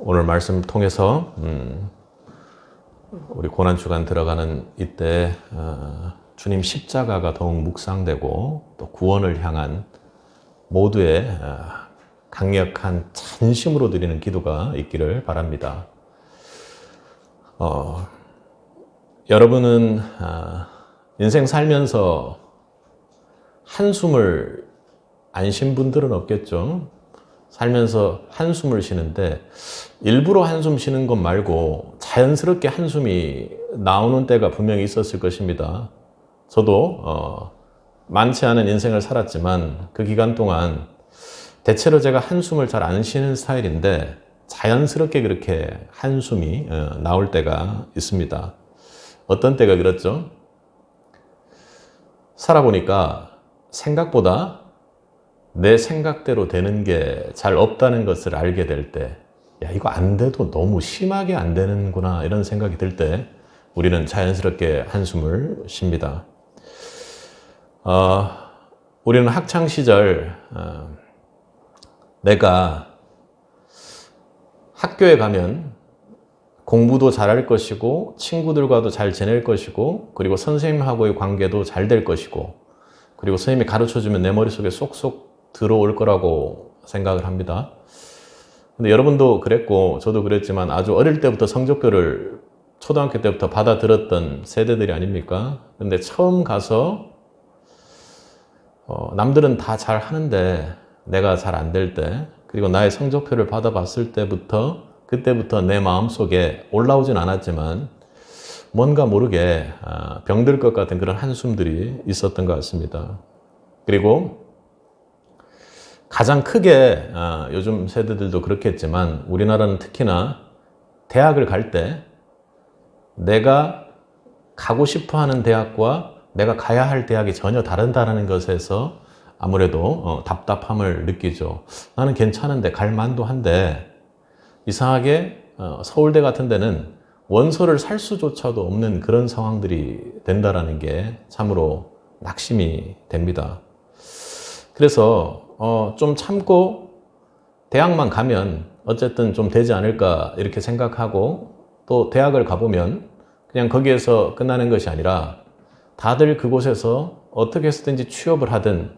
오늘 말씀 통해서 우리 고난주간 들어가는 이때 주님 십자가가 더욱 묵상되고 또 구원을 향한 모두의 강력한 찬심으로 드리는 기도가 있기를 바랍니다. 여러분은 인생 살면서 한숨을 안 쉰 분들은 없겠죠. 살면서 한숨을 쉬는데 일부러 한숨 쉬는 것 말고 자연스럽게 한숨이 나오는 때가 분명히 있었을 것입니다. 저도 많지 않은 인생을 살았지만 그 기간 동안 대체로 제가 한숨을 잘 안 쉬는 스타일인데 자연스럽게 그렇게 한숨이 나올 때가 있습니다. 어떤 때가 그렇죠? 살아보니까 생각보다 내 생각대로 되는 게 잘 없다는 것을 알게 될 때, 야, 이거 안 돼도 너무 심하게 안 되는구나, 이런 생각이 들 때, 우리는 자연스럽게 한숨을 쉽니다. 우리는 학창시절, 내가 학교에 가면 공부도 잘할 것이고, 친구들과도 잘 지낼 것이고, 그리고 선생님하고의 관계도 잘 될 것이고, 그리고 선생님이 가르쳐주면 내 머릿속에 쏙쏙 들어올 거라고 생각을 합니다. 근데 여러분도 그랬고 저도 그랬지만 아주 어릴 때부터 성적표를 초등학교 때부터 받아 들었던 세대들이 아닙니까? 근데 처음 가서 남들은 다 잘 하는데 내가 잘 안 될 때, 그리고 나의 성적표를 받아봤을 때부터 그때부터 내 마음속에 올라오진 않았지만 뭔가 모르게 병들 것 같은 그런 한숨들이 있었던 것 같습니다. 그리고 가장 크게 요즘 세대들도 그렇겠지만 우리나라는 특히나 대학을 갈 때 내가 가고 싶어하는 대학과 내가 가야 할 대학이 전혀 다르다는 것에서 아무래도 답답함을 느끼죠. 나는 괜찮은데 갈 만도 한데 이상하게 서울대 같은 데는 원서를 살 수조차도 없는 그런 상황들이 된다는 게 참으로 낙심이 됩니다. 그래서 좀 참고 대학만 가면 어쨌든 좀 되지 않을까 이렇게 생각하고, 또 대학을 가보면 그냥 거기에서 끝나는 것이 아니라 다들 그곳에서 어떻게 해서든지 취업을 하든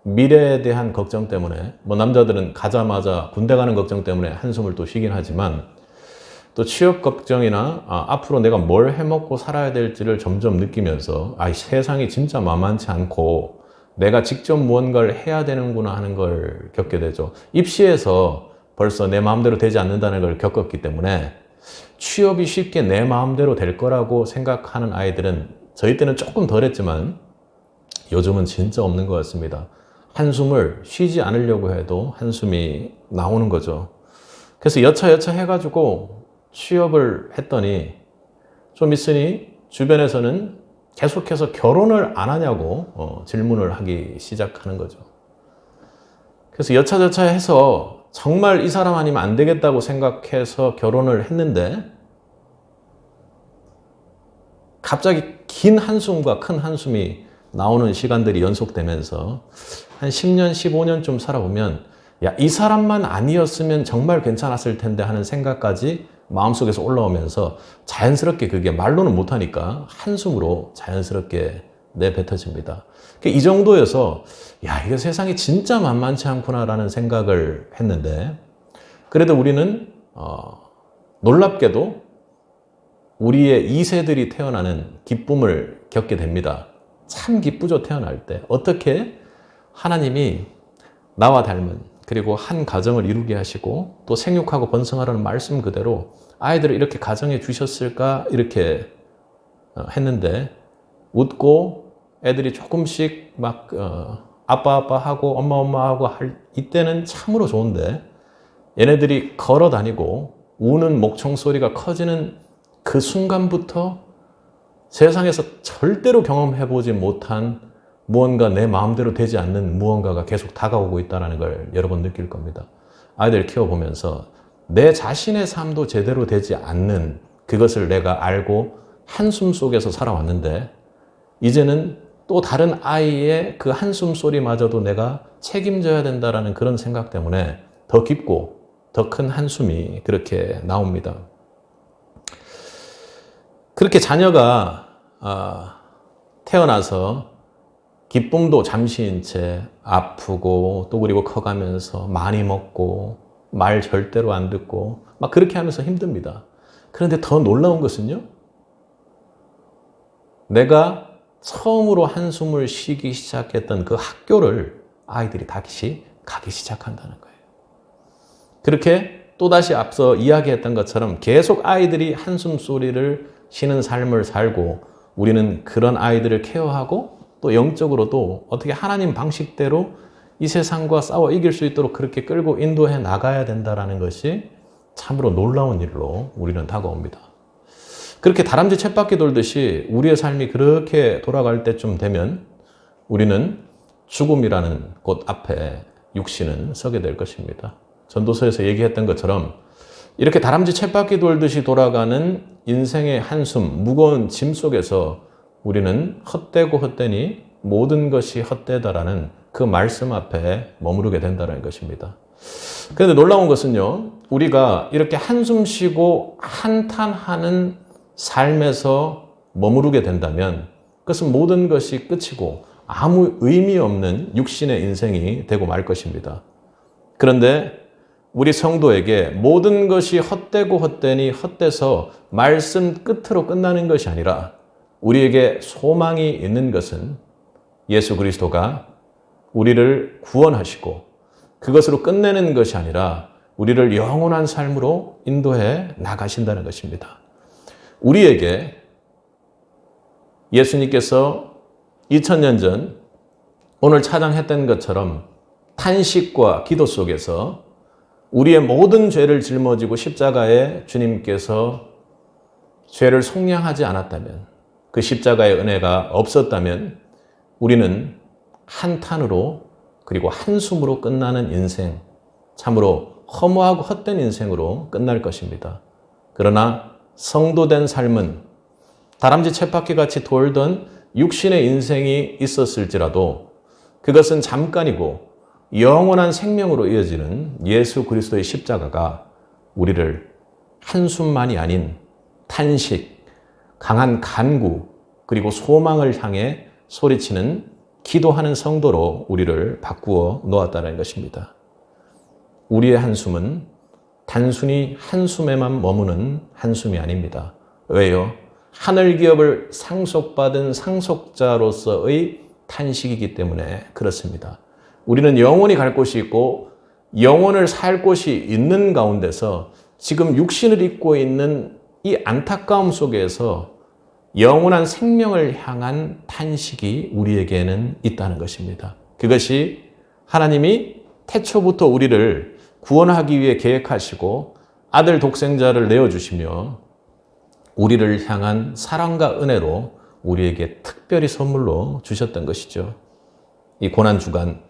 미래에 대한 걱정 때문에, 뭐 남자들은 가자마자 군대 가는 걱정 때문에 한숨을 또 쉬긴 하지만 또 취업 걱정이나 앞으로 내가 뭘 해먹고 살아야 될지를 점점 느끼면서 세상이 진짜 만만치 않고 내가 직접 무언가를 해야 되는구나 하는 걸 겪게 되죠. 입시에서 벌써 내 마음대로 되지 않는다는 걸 겪었기 때문에 취업이 쉽게 내 마음대로 될 거라고 생각하는 아이들은 저희 때는 조금 덜했지만 요즘은 진짜 없는 것 같습니다. 한숨을 쉬지 않으려고 해도 한숨이 나오는 거죠. 그래서 여차여차 해가지고 취업을 했더니 좀 있으니 주변에서는 계속해서 결혼을 안 하냐고 질문을 하기 시작하는 거죠. 그래서 여차저차 해서 정말 이 사람 아니면 안 되겠다고 생각해서 결혼을 했는데 갑자기 긴 한숨과 큰 한숨이 나오는 시간들이 연속되면서 한 10년, 15년쯤 살아보면 야, 이 사람만 아니었으면 정말 괜찮았을 텐데 하는 생각까지 마음속에서 올라오면서 자연스럽게 그게 말로는 못하니까 한숨으로 자연스럽게 내뱉어집니다. 이 정도여서 야, 이거 세상이 진짜 만만치 않구나라는 생각을 했는데, 그래도 우리는 놀랍게도 우리의 2세들이 태어나는 기쁨을 겪게 됩니다. 참 기쁘죠, 태어날 때. 어떻게 하나님이 나와 닮은, 그리고 한 가정을 이루게 하시고 또 생육하고 번성하라는 말씀 그대로 아이들을 이렇게 가정해 주셨을까 이렇게 했는데, 웃고 애들이 조금씩 막 아빠 하고 엄마 하고 할 이때는 참으로 좋은데, 얘네들이 걸어 다니고 우는 목청 소리가 커지는 그 순간부터 세상에서 절대로 경험해보지 못한 무언가 내 마음대로 되지 않는 무언가가 계속 다가오고 있다는 걸 여러분 느낄 겁니다. 아이들 키워보면서 내 자신의 삶도 제대로 되지 않는 그것을 내가 알고 한숨 속에서 살아왔는데, 이제는 또 다른 아이의 그 한숨 소리마저도 내가 책임져야 된다는 그런 생각 때문에 더 깊고 더 큰 한숨이 그렇게 나옵니다. 그렇게 자녀가 태어나서 기쁨도 잠시인 채 아프고 또 그리고 커가면서 많이 먹고 말 절대로 안 듣고 막 그렇게 하면서 힘듭니다. 그런데 더 놀라운 것은요. 내가 처음으로 한숨을 쉬기 시작했던 그 학교를 아이들이 다시 가기 시작한다는 거예요. 그렇게 또다시 앞서 이야기했던 것처럼 계속 아이들이 한숨 소리를 쉬는 삶을 살고 우리는 그런 아이들을 케어하고 또 영적으로도 어떻게 하나님 방식대로 이 세상과 싸워 이길 수 있도록 그렇게 끌고 인도해 나가야 된다는 것이 참으로 놀라운 일로 우리는 다가옵니다. 그렇게 다람쥐 쳇바퀴 돌듯이 우리의 삶이 그렇게 돌아갈 때쯤 되면 우리는 죽음이라는 곳 앞에 육신은 서게 될 것입니다. 전도서에서 얘기했던 것처럼 이렇게 다람쥐 쳇바퀴 돌듯이 돌아가는 인생의 한숨, 무거운 짐 속에서 우리는 헛되고 헛되니 모든 것이 헛되다라는 그 말씀 앞에 머무르게 된다는 것입니다. 그런데 놀라운 것은요, 우리가 이렇게 한숨 쉬고 한탄하는 삶에서 머무르게 된다면 그것은 모든 것이 끝이고 아무 의미 없는 육신의 인생이 되고 말 것입니다. 그런데 우리 성도에게 모든 것이 헛되고 헛되니 헛돼서 말씀 끝으로 끝나는 것이 아니라 우리에게 소망이 있는 것은 예수 그리스도가 우리를 구원하시고 그것으로 끝내는 것이 아니라 우리를 영원한 삶으로 인도해 나가신다는 것입니다. 우리에게 예수님께서 2000년 전 오늘 찬양했던 것처럼 탄식과 기도 속에서 우리의 모든 죄를 짊어지고 십자가에 주님께서 죄를 속량하지 않았다면, 그 십자가의 은혜가 없었다면 우리는 한탄으로 그리고 한숨으로 끝나는 인생, 참으로 허무하고 헛된 인생으로 끝날 것입니다. 그러나 성도된 삶은 다람쥐 쳇바퀴 같이 돌던 육신의 인생이 있었을지라도 그것은 잠깐이고 영원한 생명으로 이어지는 예수 그리스도의 십자가가 우리를 한숨만이 아닌 탄식, 강한 간구, 그리고 소망을 향해 소리치는 기도하는 성도로 우리를 바꾸어 놓았다는 것입니다. 우리의 한숨은 단순히 한숨에만 머무는 한숨이 아닙니다. 왜요? 하늘 기업을 상속받은 상속자로서의 탄식이기 때문에 그렇습니다. 우리는 영원히 갈 곳이 있고 영원을 살 곳이 있는 가운데서 지금 육신을 입고 있는 이 안타까움 속에서 영원한 생명을 향한 탄식이 우리에게는 있다는 것입니다. 그것이 하나님이 태초부터 우리를 구원하기 위해 계획하시고 아들 독생자를 내어주시며 우리를 향한 사랑과 은혜로 우리에게 특별히 선물로 주셨던 것이죠. 이 고난주간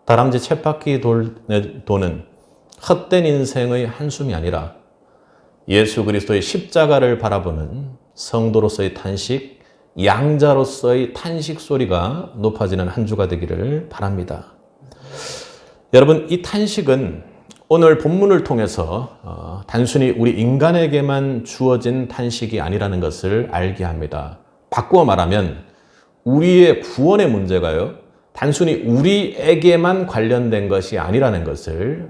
다람쥐 쳇바퀴 도는 헛된 인생의 한숨이 아니라 예수 그리스도의 십자가를 바라보는 성도로서의 탄식, 양자로서의 탄식 소리가 높아지는 한 주가 되기를 바랍니다. 여러분, 이 탄식은 오늘 본문을 통해서 단순히 우리 인간에게만 주어진 탄식이 아니라는 것을 알게 합니다. 바꾸어 말하면 우리의 구원의 문제가요, 단순히 우리에게만 관련된 것이 아니라는 것을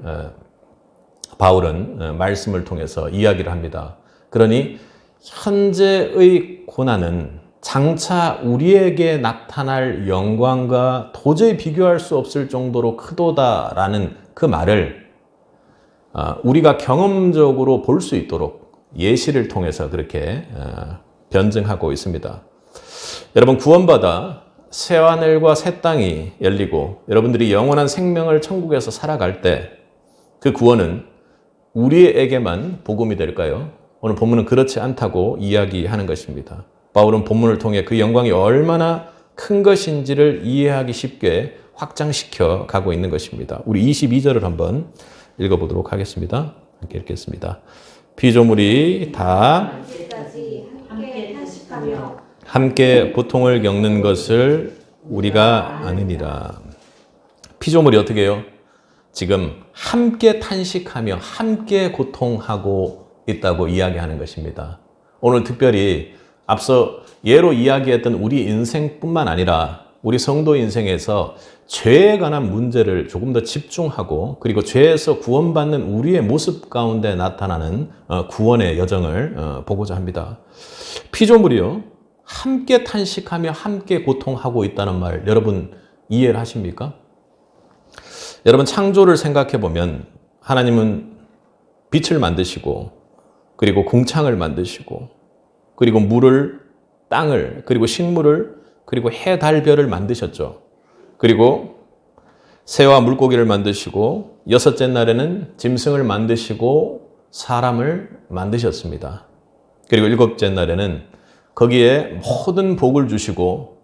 바울은 말씀을 통해서 이야기를 합니다. 그러니 현재의 고난은 장차 우리에게 나타날 영광과 도저히 비교할 수 없을 정도로 크도다라는 그 말을 우리가 경험적으로 볼 수 있도록 예시를 통해서 그렇게 변증하고 있습니다. 여러분, 구원받아 새 하늘과 새 땅이 열리고 여러분들이 영원한 생명을 천국에서 살아갈 때 그 구원은 우리에게만 복음이 될까요? 오늘 본문은 그렇지 않다고 이야기하는 것입니다. 바울은 본문을 통해 그 영광이 얼마나 큰 것인지를 이해하기 쉽게 확장시켜 가고 있는 것입니다. 우리 22절을 한번 읽어보도록 하겠습니다. 함께 읽겠습니다. 피조물이 다 함께 고통을 겪는 것을 우리가 아느니라. 피조물이 어떻게 해요? 지금 함께 탄식하며 함께 고통하고 있다고 이야기하는 것입니다. 오늘 특별히 앞서 예로 이야기했던 우리 인생뿐만 아니라 우리 성도 인생에서 죄에 관한 문제를 조금 더 집중하고 그리고 죄에서 구원받는 우리의 모습 가운데 나타나는 구원의 여정을 보고자 합니다. 피조물이요, 함께 탄식하며 함께 고통하고 있다는 말 여러분 이해를 하십니까? 여러분 창조를 생각해 보면 하나님은 빛을 만드시고 그리고 궁창을 만드시고 그리고 물을, 땅을, 그리고 식물을, 그리고 해, 달, 별을 만드셨죠. 그리고 새와 물고기를 만드시고 여섯째 날에는 짐승을 만드시고 사람을 만드셨습니다. 그리고 일곱째 날에는 거기에 모든 복을 주시고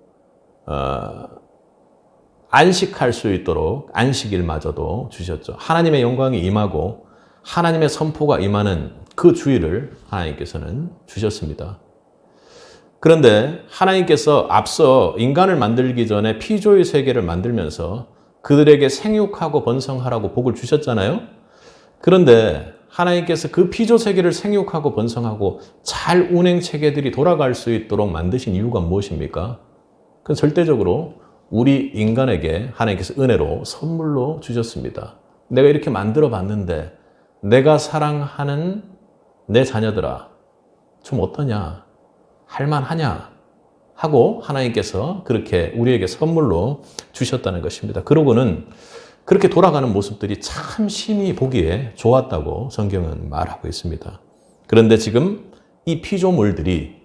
안식할 수 있도록 안식일마저도 주셨죠. 하나님의 영광이 임하고 하나님의 선포가 임하는 그 주일을 하나님께서는 주셨습니다. 그런데 하나님께서 앞서 인간을 만들기 전에 피조의 세계를 만들면서 그들에게 생육하고 번성하라고 복을 주셨잖아요. 그런데 하나님께서 그 피조 세계를 생육하고 번성하고 잘 운행 체계들이 돌아갈 수 있도록 만드신 이유가 무엇입니까? 그건 절대적으로 우리 인간에게 하나님께서 은혜로 선물로 주셨습니다. 내가 이렇게 만들어 봤는데 내가 사랑하는 내 자녀들아 좀 어떠냐? 할만하냐? 하고 하나님께서 그렇게 우리에게 선물로 주셨다는 것입니다. 그러고는 그렇게 돌아가는 모습들이 참 심히 보기에 좋았다고 성경은 말하고 있습니다. 그런데 지금 이 피조물들이,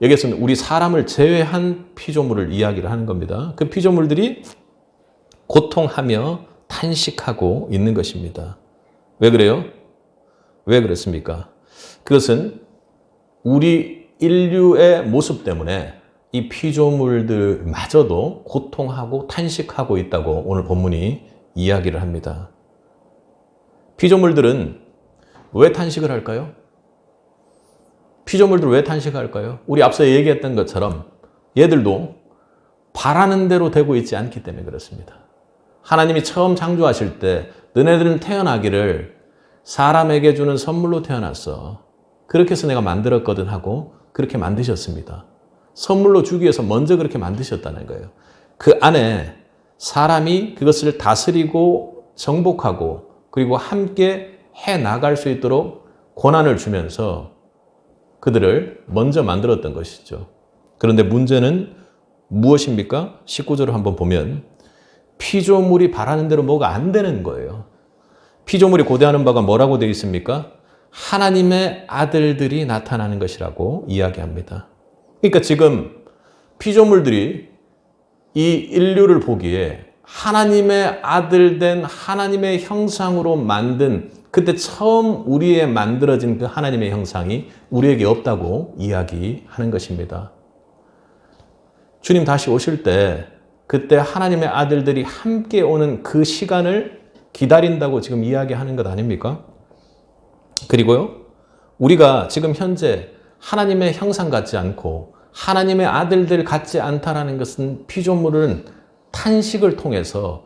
여기서는 우리 사람을 제외한 피조물을 이야기를 하는 겁니다. 그 피조물들이 고통하며 탄식하고 있는 것입니다. 왜 그래요? 왜 그렇습니까? 그것은 우리 인류의 모습 때문에 이 피조물들마저도 고통하고 탄식하고 있다고 오늘 본문이 이야기를 합니다. 피조물들은 왜 탄식을 할까요? 피조물들 왜 탄식할까요? 우리 앞서 얘기했던 것처럼 얘들도 바라는 대로 되고 있지 않기 때문에 그렇습니다. 하나님이 처음 창조하실 때 너네들은 태어나기를 사람에게 주는 선물로 태어났어. 그렇게 해서 내가 만들었거든 하고 그렇게 만드셨습니다. 선물로 주기 위해서 먼저 그렇게 만드셨다는 거예요. 그 안에 사람이 그것을 다스리고 정복하고 그리고 함께 해 나갈 수 있도록 권한을 주면서 그들을 먼저 만들었던 것이죠. 그런데 문제는 무엇입니까? 19절을 한번 보면 피조물이 바라는 대로 뭐가 안 되는 거예요. 피조물이 고대하는 바가 뭐라고 되어 있습니까? 하나님의 아들들이 나타나는 것이라고 이야기합니다. 그러니까 지금 피조물들이 이 인류를 보기에 하나님의 아들 된 하나님의 형상으로 만든 그때 처음 우리에 만들어진 그 하나님의 형상이 우리에게 없다고 이야기하는 것입니다. 주님 다시 오실 때 그때 하나님의 아들들이 함께 오는 그 시간을 기다린다고 지금 이야기하는 것 아닙니까? 그리고요, 우리가 지금 현재 하나님의 형상 같지 않고 하나님의 아들들 같지 않다라는 것은 피조물은 탄식을 통해서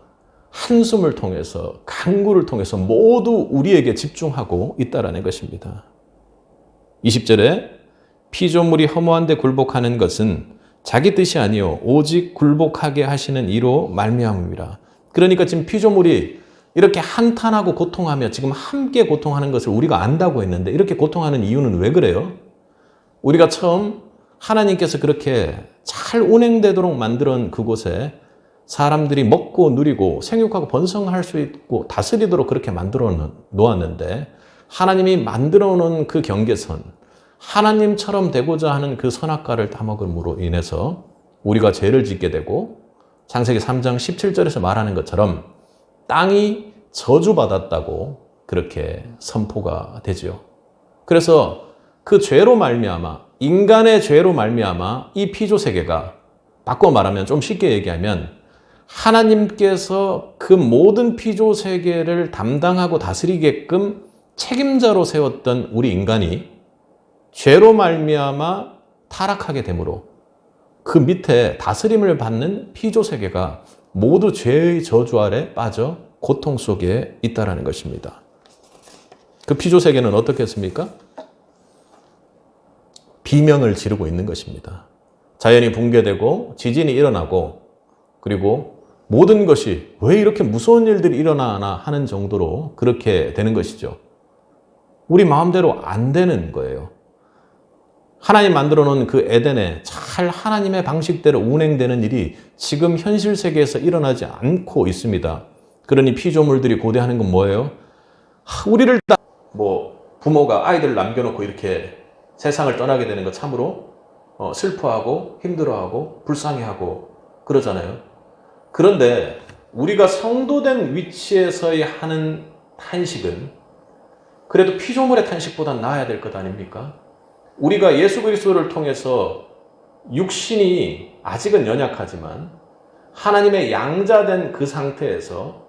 한숨을 통해서 간구를 통해서 모두 우리에게 집중하고 있다라는 것입니다. 20절에 피조물이 허무한데 굴복하는 것은 자기 뜻이 아니요 오직 굴복하게 하시는 이로 말미암음이라. 그러니까 지금 피조물이 이렇게 한탄하고 고통하며 지금 함께 고통하는 것을 우리가 안다고 했는데 이렇게 고통하는 이유는 왜 그래요? 우리가 처음 하나님께서 그렇게 잘 운행되도록 만들어 그곳에 사람들이 먹고 누리고 생육하고 번성할 수 있고 다스리도록 그렇게 만들어 놓았는데 하나님이 만들어 놓은 그 경계선, 하나님처럼 되고자 하는 그 선악과를 따먹음으로 인해서 우리가 죄를 짓게 되고 창세기 3장 17절에서 말하는 것처럼 땅이 저주받았다고 그렇게 선포가 되죠. 그래서 그 죄로 말미암아, 인간의 죄로 말미암아 이 피조 세계가, 바꿔 말하면 좀 쉽게 얘기하면 하나님께서 그 모든 피조 세계를 담당하고 다스리게끔 책임자로 세웠던 우리 인간이 죄로 말미암아 타락하게 되므로 그 밑에 다스림을 받는 피조 세계가 모두 죄의 저주 아래 빠져 고통 속에 있다라는 것입니다. 그 피조 세계는 어떻게 했습니까? 비명을 지르고 있는 것입니다. 자연이 붕괴되고 지진이 일어나고 그리고 모든 것이 왜 이렇게 무서운 일들이 일어나나 하는 정도로 그렇게 되는 것이죠. 우리 마음대로 안 되는 거예요. 하나님 만들어 놓은 그 에덴에 잘 하나님의 방식대로 운행되는 일이 지금 현실 세계에서 일어나지 않고 있습니다. 그러니 피조물들이 고대하는 건 뭐예요? 우리를 부모가 아이들을 남겨놓고 이렇게 세상을 떠나게 되는 거 참으로 슬퍼하고 힘들어하고 불쌍해하고 그러잖아요. 그런데 우리가 성도된 위치에서의 하는 탄식은 그래도 피조물의 탄식보다 나아야 될 것 아닙니까? 우리가 예수 그리스도를 통해서 육신이 아직은 연약하지만 하나님의 양자된 그 상태에서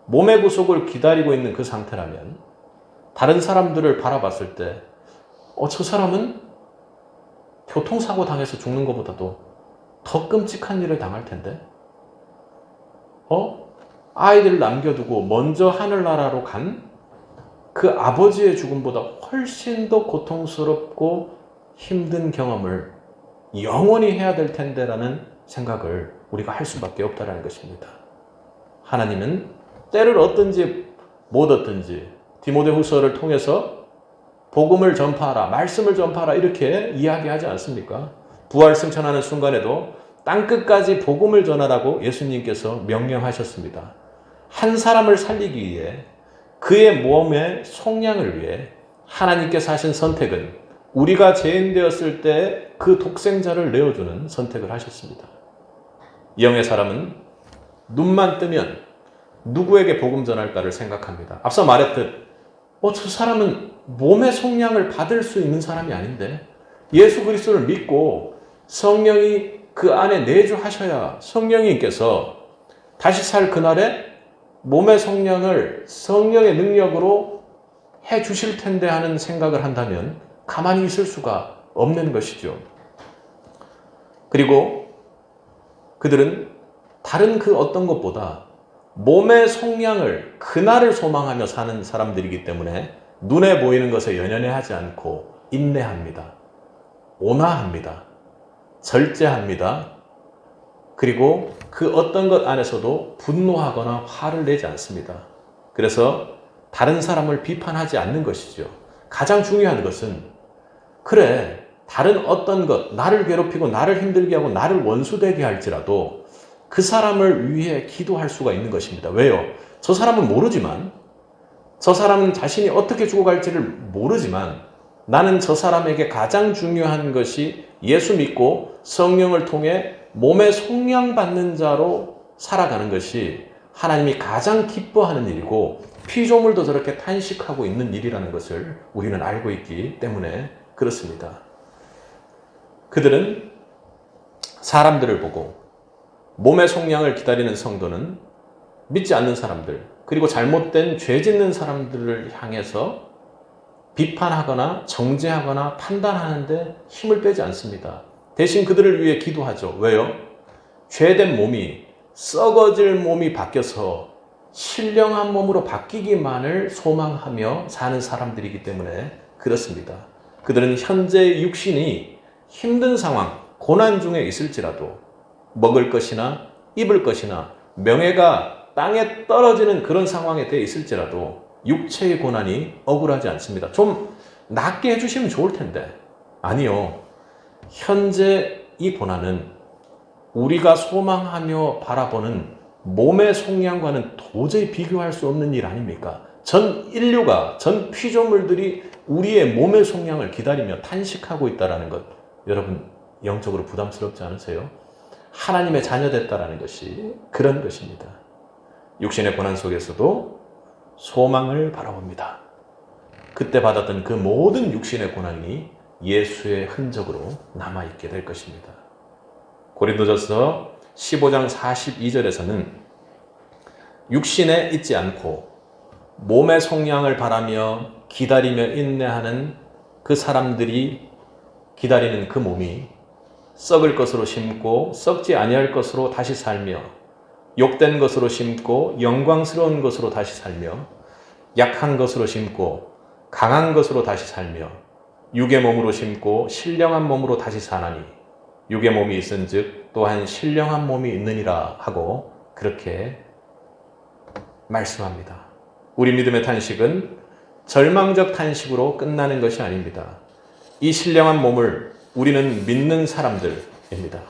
몸의 구속을 기다리고 있는 그 상태라면 다른 사람들을 바라봤을 때 저 사람은 교통사고 당해서 죽는 것보다도 더 끔찍한 일을 당할 텐데 아이들을 남겨두고 먼저 하늘나라로 간 그 아버지의 죽음보다 훨씬 더 고통스럽고 힘든 경험을 영원히 해야 될 텐데라는 생각을 우리가 할 수밖에 없다는 것입니다. 하나님은 때를 얻든지 못 얻든지 디모데후서를 통해서 복음을 전파하라, 말씀을 전파하라 이렇게 이야기하지 않습니까? 부활 승천하는 순간에도 땅끝까지 복음을 전하라고 예수님께서 명령하셨습니다. 한 사람을 살리기 위해 그의 몸의 속량을 위해 하나님께서 하신 선택은 우리가 죄인되었을 때 그 독생자를 내어주는 선택을 하셨습니다. 영의 사람은 눈만 뜨면 누구에게 복음 전할까를 생각합니다. 앞서 말했듯 저 사람은 몸의 속량을 받을 수 있는 사람이 아닌데 예수 그리스도를 믿고 성령이 그 안에 내주하셔야 성령님께서 다시 살 그날에 몸의 속량을 성령의 능력으로 해 주실 텐데 하는 생각을 한다면 가만히 있을 수가 없는 것이죠. 그리고 그들은 다른 그 어떤 것보다 몸의 속량을 그날을 소망하며 사는 사람들이기 때문에 눈에 보이는 것에 연연해하지 않고 인내합니다. 온화합니다. 절제합니다. 그리고 그 어떤 것 안에서도 분노하거나 화를 내지 않습니다. 그래서 다른 사람을 비판하지 않는 것이죠. 가장 중요한 것은 그래, 다른 어떤 것, 나를 괴롭히고 나를 힘들게 하고 나를 원수되게 할지라도 그 사람을 위해 기도할 수가 있는 것입니다. 왜요? 저 사람은 모르지만, 저 사람은 자신이 어떻게 죽어갈지를 모르지만 나는 저 사람에게 가장 중요한 것이 예수 믿고 성령을 통해 몸의 속량받는 자로 살아가는 것이 하나님이 가장 기뻐하는 일이고 피조물도 저렇게 탄식하고 있는 일이라는 것을 우리는 알고 있기 때문에 그렇습니다. 그들은 사람들을 보고 몸의 속량을 기다리는 성도는 믿지 않는 사람들 그리고 잘못된 죄 짓는 사람들을 향해서 비판하거나 정죄하거나 판단하는데 힘을 빼지 않습니다. 대신 그들을 위해 기도하죠. 왜요? 죄된 몸이 썩어질 몸이 바뀌어서 신령한 몸으로 바뀌기만을 소망하며 사는 사람들이기 때문에 그렇습니다. 그들은 현재 육신이 힘든 상황, 고난 중에 있을지라도 먹을 것이나 입을 것이나 명예가 땅에 떨어지는 그런 상황에 대해 있을지라도 육체의 고난이 억울하지 않습니다. 좀 낫게 해주시면 좋을 텐데 아니요. 현재 이 고난은 우리가 소망하며 바라보는 몸의 속량과는 도저히 비교할 수 없는 일 아닙니까? 전 인류가, 전 피조물들이 우리의 몸의 속량을 기다리며 탄식하고 있다는 것 여러분 영적으로 부담스럽지 않으세요? 하나님의 자녀됐다는 것이 그런 것입니다. 육신의 고난 속에서도 소망을 바라봅니다. 그때 받았던 그 모든 육신의 고난이 예수의 흔적으로 남아있게 될 것입니다. 고린도전서 15장 42절에서는 육신에 있지 않고 몸의 속량을 바라며 기다리며 인내하는 그 사람들이 기다리는 그 몸이 썩을 것으로 심고 썩지 아니할 것으로 다시 살며 욕된 것으로 심고 영광스러운 것으로 다시 살며 약한 것으로 심고 강한 것으로 다시 살며 육의 몸으로 심고 신령한 몸으로 다시 사나니 육의 몸이 있은즉 또한 신령한 몸이 있느니라 하고 그렇게 말씀합니다. 우리 믿음의 탄식은 절망적 탄식으로 끝나는 것이 아닙니다. 이 신령한 몸을 우리는 믿는 사람들입니다.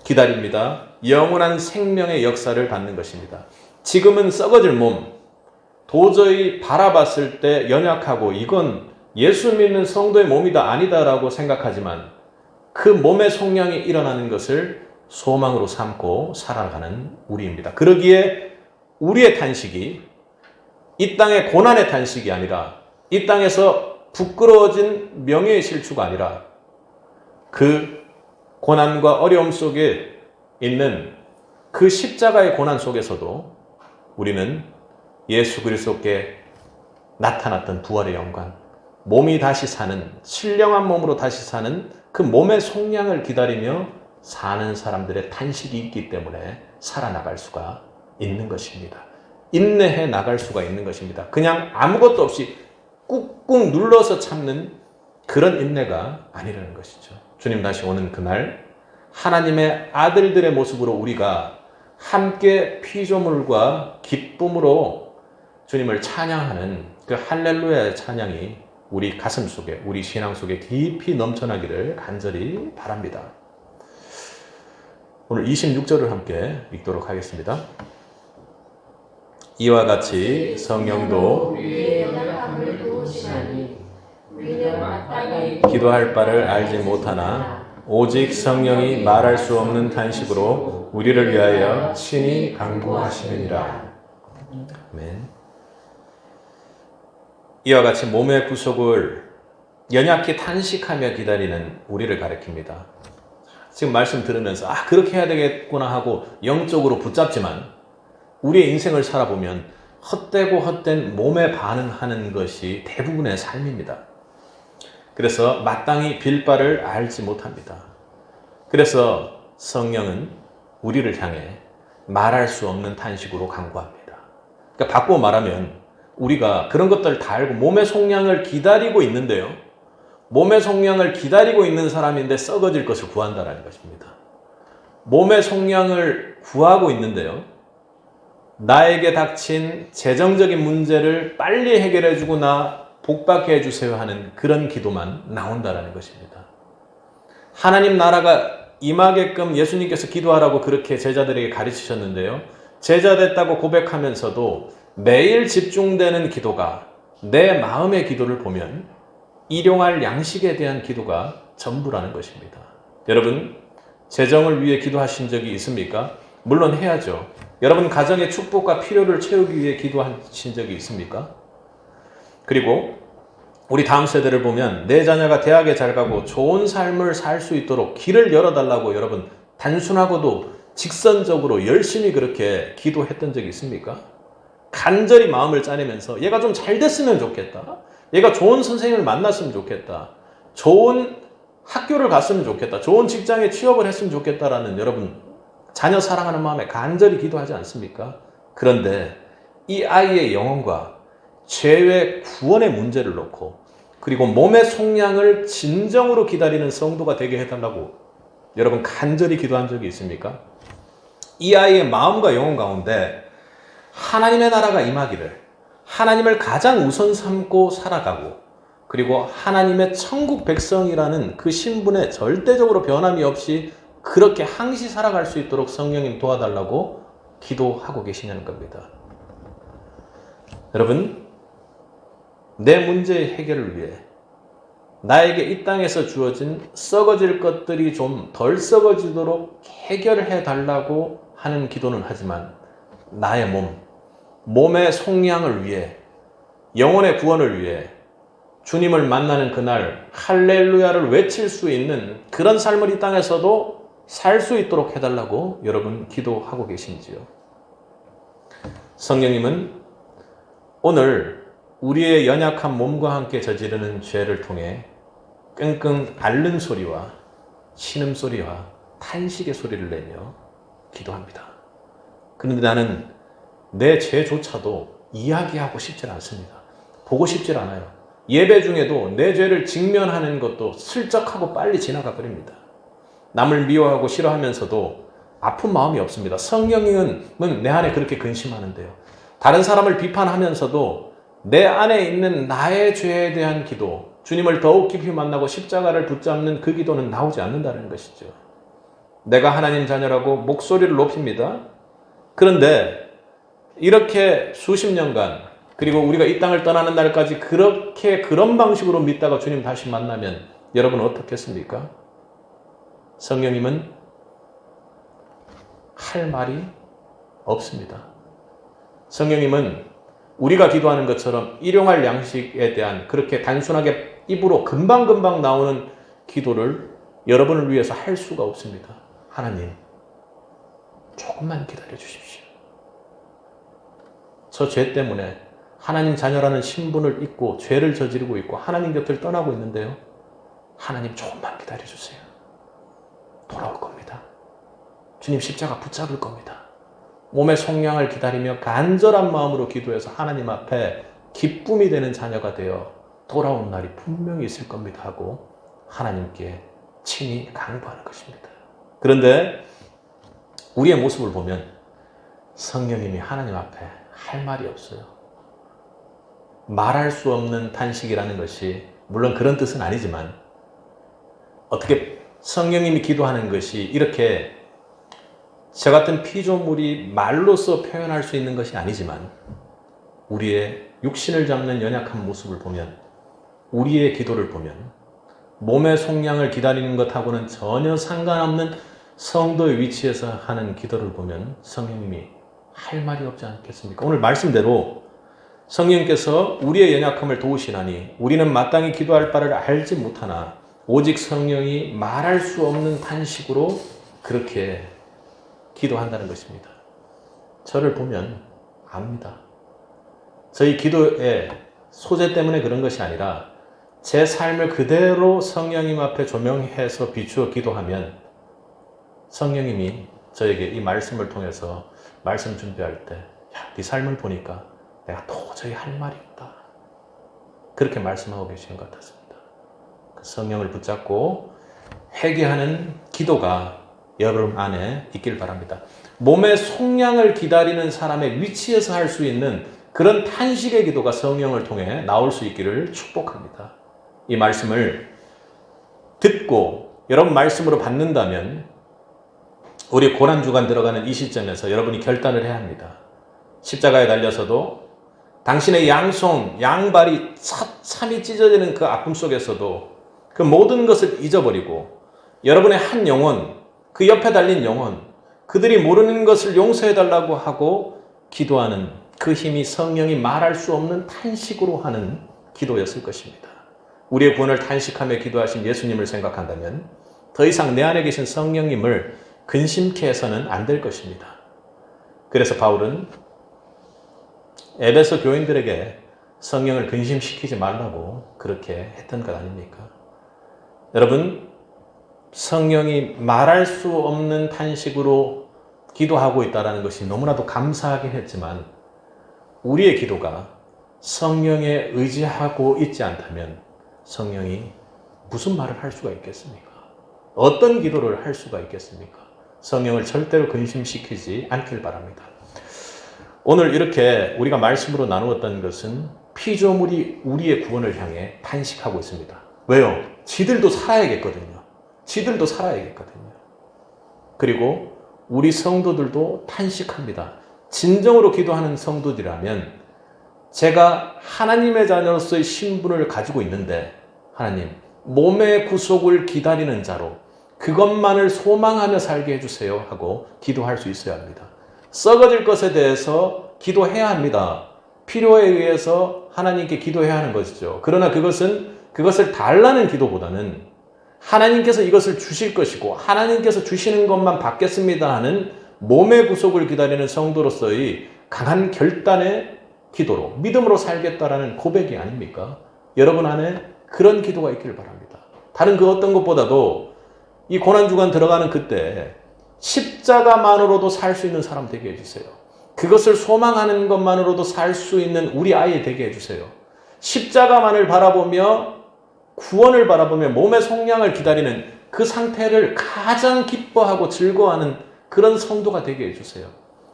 기다립니다. 영원한 생명의 역사를 받는 것입니다. 지금은 썩어질 몸, 도저히 바라봤을 때 연약하고 이건 예수 믿는 성도의 몸이다 아니다라고 생각하지만 그 몸의 속량이 일어나는 것을 소망으로 삼고 살아가는 우리입니다. 그러기에 우리의 탄식이 이 땅의 고난의 탄식이 아니라 이 땅에서 부끄러워진 명예의 실추가 아니라 그 고난과 어려움 속에 있는 그 십자가의 고난 속에서도 우리는 예수 그리스도께 나타났던 부활의 영광, 몸이 다시 사는, 신령한 몸으로 다시 사는 그 몸의 속량을 기다리며 사는 사람들의 탄식이 있기 때문에 살아나갈 수가 있는 것입니다. 인내해 나갈 수가 있는 것입니다. 그냥 아무것도 없이 꾹꾹 눌러서 참는 그런 인내가 아니라는 것이죠. 주님 다시 오는 그날 하나님의 아들들의 모습으로 우리가 함께 피조물과 기쁨으로 주님을 찬양하는 그 할렐루야의 찬양이 우리 가슴 속에, 우리 신앙 속에 깊이 넘쳐나기를 간절히 바랍니다. 오늘 26절을 함께 읽도록 하겠습니다. 이와 같이 성령도 기도할 바를 알지 못하나 오직 성령이 말할 수 없는 탄식으로 우리를 위하여 친히 간구하시느니라. 아멘. 이와 같이 몸의 구속을 연약히 탄식하며 기다리는 우리를 가리킵니다. 지금 말씀 들으면서 그렇게 해야 되겠구나 하고 영적으로 붙잡지만 우리의 인생을 살아보면 헛되고 헛된 몸에 반응하는 것이 대부분의 삶입니다. 그래서 마땅히 빌 바를 알지 못합니다. 그래서 성령은 우리를 향해 말할 수 없는 탄식으로 간구합니다. 그러니까 바꾸어 말하면 우리가 그런 것들을 다 알고 몸의 속량을 기다리고 있는데요. 몸의 속량을 기다리고 있는 사람인데 썩어질 것을 구한다는 것입니다. 몸의 속량을 구하고 있는데요. 나에게 닥친 재정적인 문제를 빨리 해결해주고 나 복받게 해주세요 하는 그런 기도만 나온다는 것입니다. 하나님 나라가 임하게끔 예수님께서 기도하라고 그렇게 제자들에게 가르치셨는데요. 제자 됐다고 고백하면서도 매일 집중되는 기도가 내 마음의 기도를 보면 일용할 양식에 대한 기도가 전부라는 것입니다. 여러분, 재정을 위해 기도하신 적이 있습니까? 물론 해야죠. 여러분 가정의 축복과 필요를 채우기 위해 기도하신 적이 있습니까? 그리고 우리 다음 세대를 보면 내 자녀가 대학에 잘 가고 좋은 삶을 살 수 있도록 길을 열어달라고 여러분 단순하고도 직선적으로 열심히 그렇게 기도했던 적이 있습니까? 간절히 마음을 짜내면서 얘가 좀 잘 됐으면 좋겠다. 얘가 좋은 선생님을 만났으면 좋겠다. 좋은 학교를 갔으면 좋겠다. 좋은 직장에 취업을 했으면 좋겠다라는 여러분 자녀 사랑하는 마음에 간절히 기도하지 않습니까? 그런데 이 아이의 영혼과 죄의 구원의 문제를 놓고 그리고 몸의 속량을 진정으로 기다리는 성도가 되게 해달라고 여러분 간절히 기도한 적이 있습니까? 이 아이의 마음과 영혼 가운데 하나님의 나라가 임하기를 하나님을 가장 우선 삼고 살아가고 그리고 하나님의 천국 백성이라는 그 신분에 절대적으로 변함이 없이 그렇게 항시 살아갈 수 있도록 성령님 도와달라고 기도하고 계시냐는 겁니다. 여러분, 내 문제의 해결을 위해 나에게 이 땅에서 주어진 썩어질 것들이 좀 덜 썩어지도록 해결해 달라고 하는 기도는 하지만 나의 몸의 속량을 위해 영혼의 구원을 위해 주님을 만나는 그날 할렐루야를 외칠 수 있는 그런 삶을 이 땅에서도 살 수 있도록 해달라고 여러분 기도하고 계신지요? 성령님은 오늘 우리의 연약한 몸과 함께 저지르는 죄를 통해 끙끙 앓는 소리와 신음소리와 탄식의 소리를 내며 기도합니다. 그런데 나는 내 죄조차도 이야기하고 싶질 않습니다. 보고 싶질 않아요. 예배 중에도 내 죄를 직면하는 것도 슬쩍하고 빨리 지나가 버립니다. 남을 미워하고 싫어하면서도 아픈 마음이 없습니다. 성령님은 내 안에 그렇게 근심하는데요. 다른 사람을 비판하면서도 내 안에 있는 나의 죄에 대한 기도, 주님을 더욱 깊이 만나고 십자가를 붙잡는 그 기도는 나오지 않는다는 것이죠. 내가 하나님 자녀라고 목소리를 높입니다. 그런데 이렇게 수십 년간, 그리고 우리가 이 땅을 떠나는 날까지 그런 방식으로 믿다가 주님 다시 만나면 여러분 어떻겠습니까? 성령님은 할 말이 없습니다. 성령님은 우리가 기도하는 것처럼 일용할 양식에 대한 그렇게 단순하게 입으로 금방금방 나오는 기도를 여러분을 위해서 할 수가 없습니다. 하나님, 조금만 기다려 주십시오. 저 죄 때문에 하나님 자녀라는 신분을 잊고 죄를 저지르고 있고 하나님 곁을 떠나고 있는데요. 하나님 조금만 기다려 주세요. 돌아올 겁니다. 주님 십자가 붙잡을 겁니다. 몸의 속량을 기다리며 간절한 마음으로 기도해서 하나님 앞에 기쁨이 되는 자녀가 되어 돌아온 날이 분명히 있을 겁니다 하고 하나님께 친히 강구하는 것입니다. 그런데 우리의 모습을 보면 성령님이 하나님 앞에 할 말이 없어요. 말할 수 없는 탄식이라는 것이 물론 그런 뜻은 아니지만 어떻게 성령님이 기도하는 것이 이렇게 저 같은 피조물이 말로써 표현할 수 있는 것이 아니지만 우리의 육신을 잡는 연약한 모습을 보면 우리의 기도를 보면 몸의 속량을 기다리는 것하고는 전혀 상관없는 성도의 위치에서 하는 기도를 보면 성령님이 할 말이 없지 않겠습니까? 오늘 말씀대로 성령께서 우리의 연약함을 도우시나니 우리는 마땅히 기도할 바를 알지 못하나 오직 성령이 말할 수 없는 탄식으로 그렇게 기도한다는 것입니다. 저를 보면 압니다. 저희 기도의 소재 때문에 그런 것이 아니라 제 삶을 그대로 성령님 앞에 조명해서 비추어 기도하면 성령님이 저에게 이 말씀을 통해서 말씀 준비할 때 네 삶을 보니까 내가 도저히 할 말이 없다. 그렇게 말씀하고 계시는 것 같았습니다. 그 성령을 붙잡고 회개하는 기도가 여러분 안에 있길 바랍니다. 몸의 속량을 기다리는 사람의 위치에서 할 수 있는 그런 탄식의 기도가 성령을 통해 나올 수 있기를 축복합니다. 이 말씀을 듣고 여러분 말씀으로 받는다면 우리 고난주간 들어가는 이 시점에서 여러분이 결단을 해야 합니다. 십자가에 달려서도 당신의 양손, 양발이 참이 찢어지는 그 아픔 속에서도 그 모든 것을 잊어버리고 여러분의 한 영혼, 그 옆에 달린 영혼, 그들이 모르는 것을 용서해달라고 하고 기도하는 그 힘이 성령이 말할 수 없는 탄식으로 하는 기도였을 것입니다. 우리의 구원을 탄식하며 기도하신 예수님을 생각한다면 더 이상 내 안에 계신 성령님을 근심케 해서는 안 될 것입니다. 그래서 바울은 에베소 교인들에게 성령을 근심시키지 말라고 그렇게 했던 것 아닙니까? 여러분, 성령이 말할 수 없는 탄식으로 기도하고 있다는 것이 너무나도 감사하긴 했지만 우리의 기도가 성령에 의지하고 있지 않다면 성령이 무슨 말을 할 수가 있겠습니까? 어떤 기도를 할 수가 있겠습니까? 성령을 절대로 근심시키지 않길 바랍니다. 오늘 이렇게 우리가 말씀으로 나누었던 것은 피조물이 우리의 구원을 향해 탄식하고 있습니다. 왜요? 지들도 살아야겠거든요. 그리고 우리 성도들도 탄식합니다. 진정으로 기도하는 성도들이라면 제가 하나님의 자녀로서의 신분을 가지고 있는데 하나님, 몸의 구속을 기다리는 자로 그것만을 소망하며 살게 해주세요 하고 기도할 수 있어야 합니다. 썩어질 것에 대해서 기도해야 합니다. 필요에 의해서 하나님께 기도해야 하는 것이죠. 그러나 그것을 달라는 기도보다는 하나님께서 이것을 주실 것이고 하나님께서 주시는 것만 받겠습니다 하는 몸의 구속을 기다리는 성도로서의 강한 결단의 기도로 믿음으로 살겠다라는 고백이 아닙니까? 여러분 안에 그런 기도가 있기를 바랍니다. 다른 그 어떤 것보다도 이 고난주간 들어가는 그때 십자가만으로도 살 수 있는 사람 되게 해주세요. 그것을 소망하는 것만으로도 살 수 있는 우리 아이 되게 해주세요. 십자가만을 바라보며 구원을 바라보며 몸의 속량을 기다리는 그 상태를 가장 기뻐하고 즐거워하는 그런 성도가 되게 해주세요.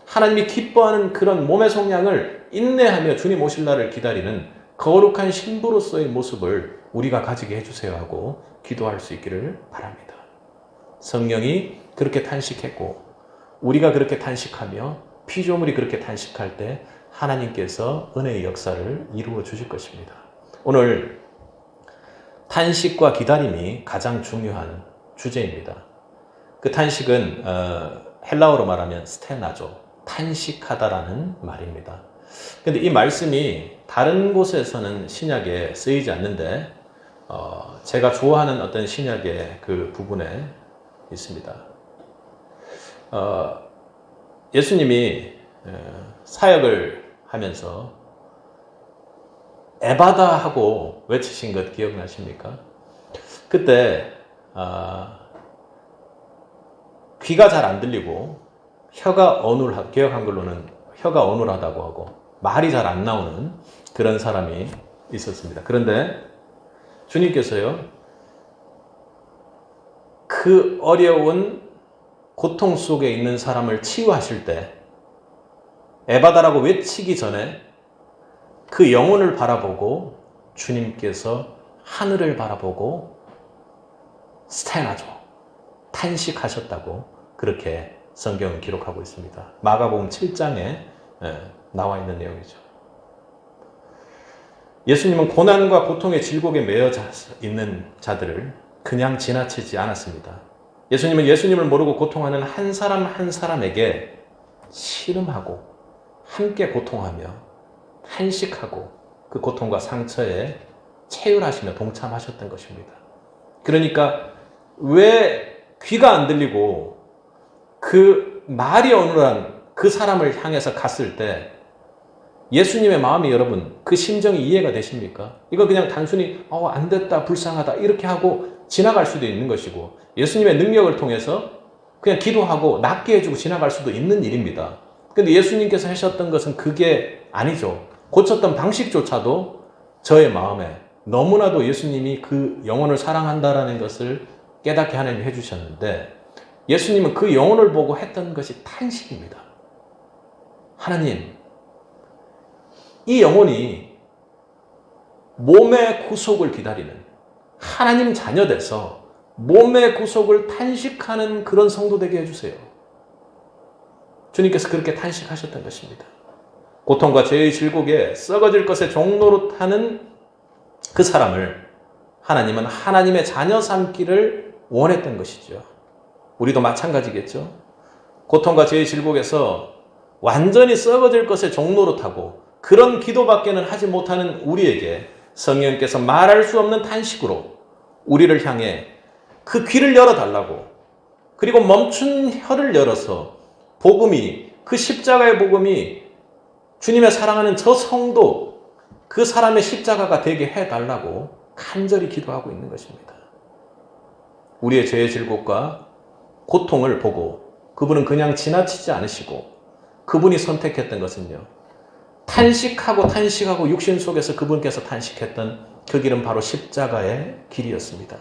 하나님이 기뻐하는 그런 몸의 속량을 인내하며 주님 오실 날을 기다리는 거룩한 신부로서의 모습을 우리가 가지게 해주세요 하고 기도할 수 있기를 바랍니다. 성령이 그렇게 탄식했고 우리가 그렇게 탄식하며 피조물이 그렇게 탄식할 때 하나님께서 은혜의 역사를 이루어 주실 것입니다. 오늘 탄식과 기다림이 가장 중요한 주제입니다. 그 탄식은 헬라어로 말하면 스테나죠. 탄식하다라는 말입니다. 근데 이 말씀이 다른 곳에서는 신약에 쓰이지 않는데 제가 좋아하는 어떤 신약의 그 부분에 있습니다. 예수님이 사역을 하면서 에바다 하고 외치신 것 기억나십니까? 그때 귀가 잘 안 들리고 혀가 개역 한글로는 혀가 어눌하다고 하고 말이 잘 안 나오는 그런 사람이 있었습니다. 그런데 주님께서요, 그 어려운 고통 속에 있는 사람을 치유하실 때 에바다라고 외치기 전에 그 영혼을 바라보고 주님께서 하늘을 바라보고 스테나죠. 탄식하셨다고 그렇게 성경은 기록하고 있습니다. 마가복음 7장에 나와 있는 내용이죠. 예수님은 고난과 고통의 질곡에 매여 있는 자들을 그냥 지나치지 않았습니다. 예수님은 예수님을 모르고 고통하는 한 사람 한 사람에게 씨름하고 함께 고통하며 탄식하고 그 고통과 상처에 체휼하시며 동참하셨던 것입니다. 그러니까 왜 귀가 안 들리고 그 말이 어눌한 그 사람을 향해서 갔을 때 예수님의 마음이 여러분 그 심정이 이해가 되십니까? 이거 그냥 단순히 안 됐다 불쌍하다 이렇게 하고 지나갈 수도 있는 것이고 예수님의 능력을 통해서 그냥 기도하고 낫게 해주고 지나갈 수도 있는 일입니다. 근데 예수님께서 하셨던 것은 그게 아니죠. 고쳤던 방식조차도 저의 마음에 너무나도 예수님이 그 영혼을 사랑한다라는 것을 깨닫게 하나님이 해주셨는데 예수님은 그 영혼을 보고 했던 것이 탄식입니다. 하나님, 이 영혼이 몸의 구속을 기다리는 하나님 자녀 돼서 몸의 구속을 탄식하는 그런 성도 되게 해주세요. 주님께서 그렇게 탄식하셨던 것입니다. 고통과 죄의 질곡에 썩어질 것에 종로로 타는 그 사람을 하나님은 하나님의 자녀 삼기를 원했던 것이죠. 우리도 마찬가지겠죠. 고통과 죄의 질곡에서 완전히 썩어질 것에 종로로 타고 그런 기도밖에는 하지 못하는 우리에게 성령께서 말할 수 없는 탄식으로 우리를 향해 그 귀를 열어달라고 그리고 멈춘 혀를 열어서 복음이 그 십자가의 복음이 주님의 사랑하는 저 성도 그 사람의 십자가가 되게 해달라고 간절히 기도하고 있는 것입니다. 우리의 죄의 질곡과 고통을 보고 그분은 그냥 지나치지 않으시고 그분이 선택했던 것은요. 탄식하고 육신 속에서 그분께서 탄식했던 그 길은 바로 십자가의 길이었습니다.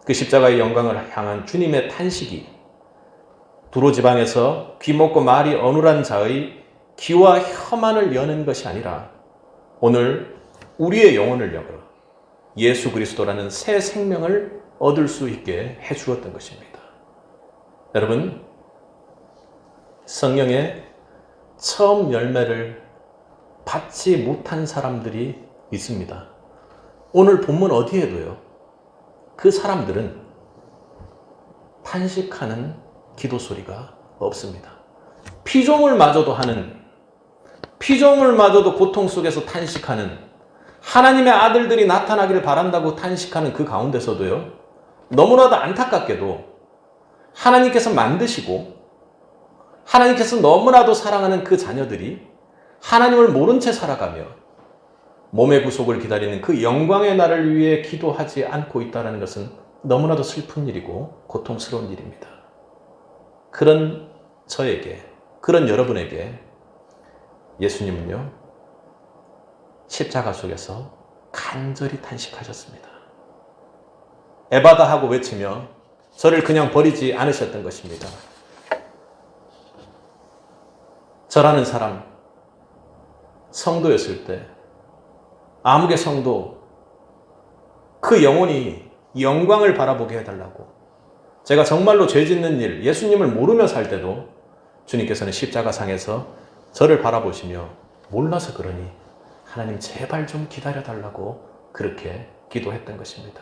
그 십자가의 영광을 향한 주님의 탄식이 두로 지방에서 귀 먹고 말이 어눌한 자의 귀와 혀만을 여는 것이 아니라 오늘 우리의 영혼을 열어 예수 그리스도라는 새 생명을 얻을 수 있게 해주었던 것입니다. 여러분, 성령의 처음 열매를 받지 못한 사람들이 있습니다. 오늘 본문 어디에도요. 그 사람들은 탄식하는 기도 소리가 없습니다. 피조물마저도 고통 속에서 탄식하는 하나님의 아들들이 나타나기를 바란다고 탄식하는 그 가운데서도요. 너무나도 안타깝게도 하나님께서 만드시고 하나님께서 너무나도 사랑하는 그 자녀들이 하나님을 모른 채 살아가며 몸의 구속을 기다리는 그 영광의 날을 위해 기도하지 않고 있다는 것은 너무나도 슬픈 일이고 고통스러운 일입니다. 그런 저에게, 그런 여러분에게 예수님은요, 십자가 속에서 간절히 탄식하셨습니다. 에바다 하고 외치며 저를 그냥 버리지 않으셨던 것입니다. 저라는 사람, 성도였을 때, 아무개 성도, 그 영혼이 영광을 바라보게 해달라고, 제가 정말로 죄 짓는 일, 예수님을 모르며 살 때도 주님께서는 십자가상에서 저를 바라보시며 몰라서 그러니 하나님 제발 좀 기다려달라고 그렇게 기도했던 것입니다.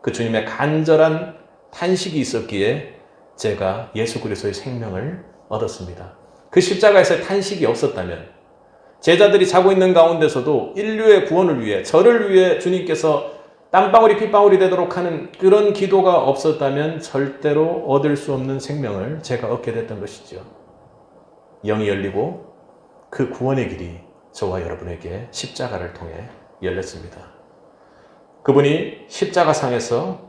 그 주님의 간절한 탄식이 있었기에 제가 예수 그리스도의 생명을 얻었습니다. 그 십자가에서의 탄식이 없었다면, 제자들이 자고 있는 가운데서도 인류의 구원을 위해, 저를 위해 주님께서 땀방울이 핏방울이 되도록 하는 그런 기도가 없었다면 절대로 얻을 수 없는 생명을 제가 얻게 됐던 것이죠. 영이 열리고 그 구원의 길이 저와 여러분에게 십자가를 통해 열렸습니다. 그분이 십자가상에서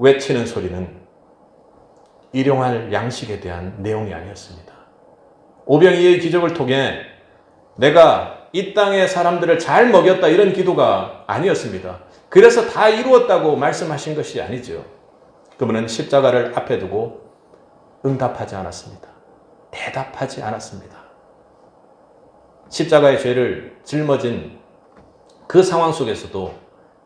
외치는 소리는 일용할 양식에 대한 내용이 아니었습니다. 오병이의 기적을 통해 내가 이 땅의 사람들을 잘 먹였다, 이런 기도가 아니었습니다. 그래서 다 이루었다고 말씀하신 것이 아니죠. 그분은 십자가를 앞에 두고 응답하지 않았습니다. 대답하지 않았습니다. 십자가의 죄를 짊어진 그 상황 속에서도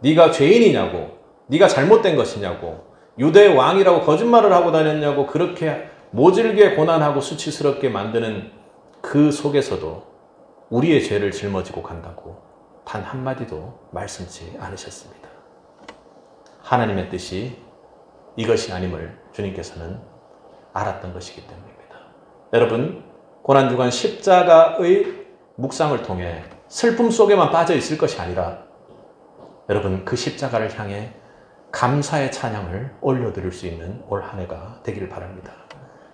네가 죄인이냐고, 네가 잘못된 것이냐고, 유대의 왕이라고 거짓말을 하고 다녔냐고 그렇게 모질게 고난하고 수치스럽게 만드는 그 속에서도 우리의 죄를 짊어지고 간다고 단 한마디도 말씀치 않으셨습니다. 하나님의 뜻이 이것이 아님을 주님께서는 알았던 것이기 때문입니다. 여러분, 고난주간 십자가의 묵상을 통해 슬픔 속에만 빠져 있을 것이 아니라 여러분, 그 십자가를 향해 감사의 찬양을 올려드릴 수 있는 올 한 해가 되기를 바랍니다.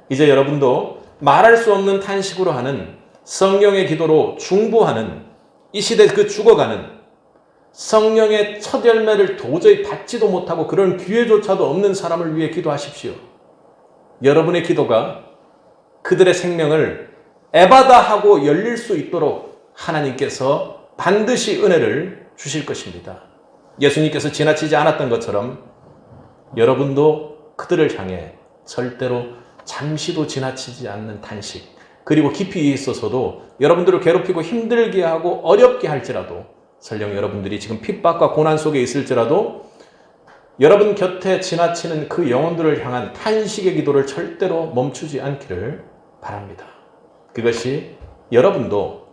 이제 여러분도 말할 수 없는 탄식으로 하는 성령의 기도로 중보하는 이 시대 그 죽어가는 성령의 첫 열매를 도저히 받지도 못하고 그런 기회조차도 없는 사람을 위해 기도하십시오. 여러분의 기도가 그들의 생명을 에바다 하고 열릴 수 있도록 하나님께서 반드시 은혜를 주실 것입니다. 예수님께서 지나치지 않았던 것처럼 여러분도 그들을 향해 절대로 잠시도 지나치지 않는 탄식, 그리고 깊이 있어서도 여러분들을 괴롭히고 힘들게 하고 어렵게 할지라도, 설령 여러분들이 지금 핍박과 고난 속에 있을지라도 여러분 곁에 지나치는 그 영혼들을 향한 탄식의 기도를 절대로 멈추지 않기를 바랍니다. 그것이 여러분도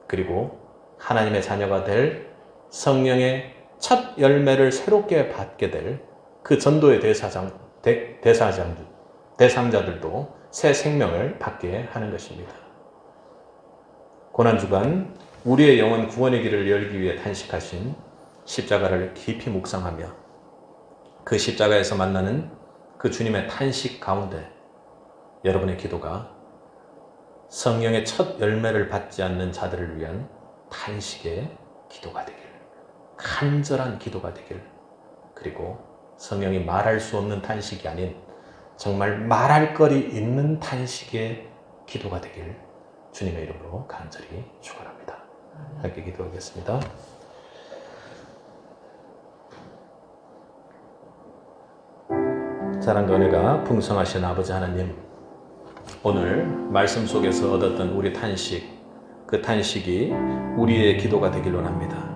그리고 하나님의 자녀가 될 성령의 첫 열매를 새롭게 받게 될 그 전도의 대상자들도 새 생명을 받게 하는 것입니다. 고난주간 우리의 영혼 구원의 길을 열기 위해 탄식하신 십자가를 깊이 묵상하며 그 십자가에서 만나는 그 주님의 탄식 가운데 여러분의 기도가 성령의 첫 열매를 받지 않는 자들을 위한 탄식의 기도가 되길, 간절한 기도가 되길, 그리고 성령이 말할 수 없는 탄식이 아닌 정말 말할 거리 있는 탄식의 기도가 되길 주님의 이름으로 간절히 축원합니다. 함께 기도하겠습니다. 사랑과 은혜가 풍성하신 아버지 하나님, 오늘 말씀 속에서 얻었던 우리 탄식, 그 탄식이 우리의 기도가 되길 원합니다.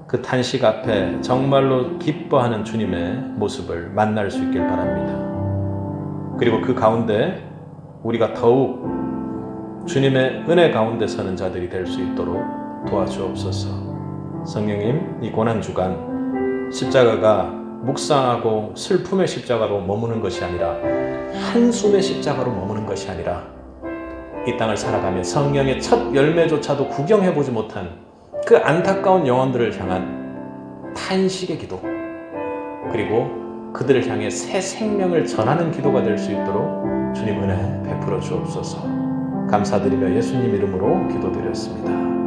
그 탄식 앞에 정말로 기뻐하는 주님의 모습을 만날 수 있길 바랍니다. 그리고 그 가운데 우리가 더욱 주님의 은혜 가운데 서는 자들이 될 수 있도록 도와주옵소서. 성령님, 이 고난주간 십자가가 묵상하고 슬픔의 십자가로 머무는 것이 아니라 한숨의 십자가로 머무는 것이 아니라 이 땅을 살아가며 성령의 첫 열매조차도 구경해보지 못한 그 안타까운 영혼들을 향한 탄식의 기도, 그리고 그들을 향해 새 생명을 전하는 기도가 될 수 있도록 주님 은혜 베풀어 주옵소서. 감사드리며 예수님 이름으로 기도드렸습니다.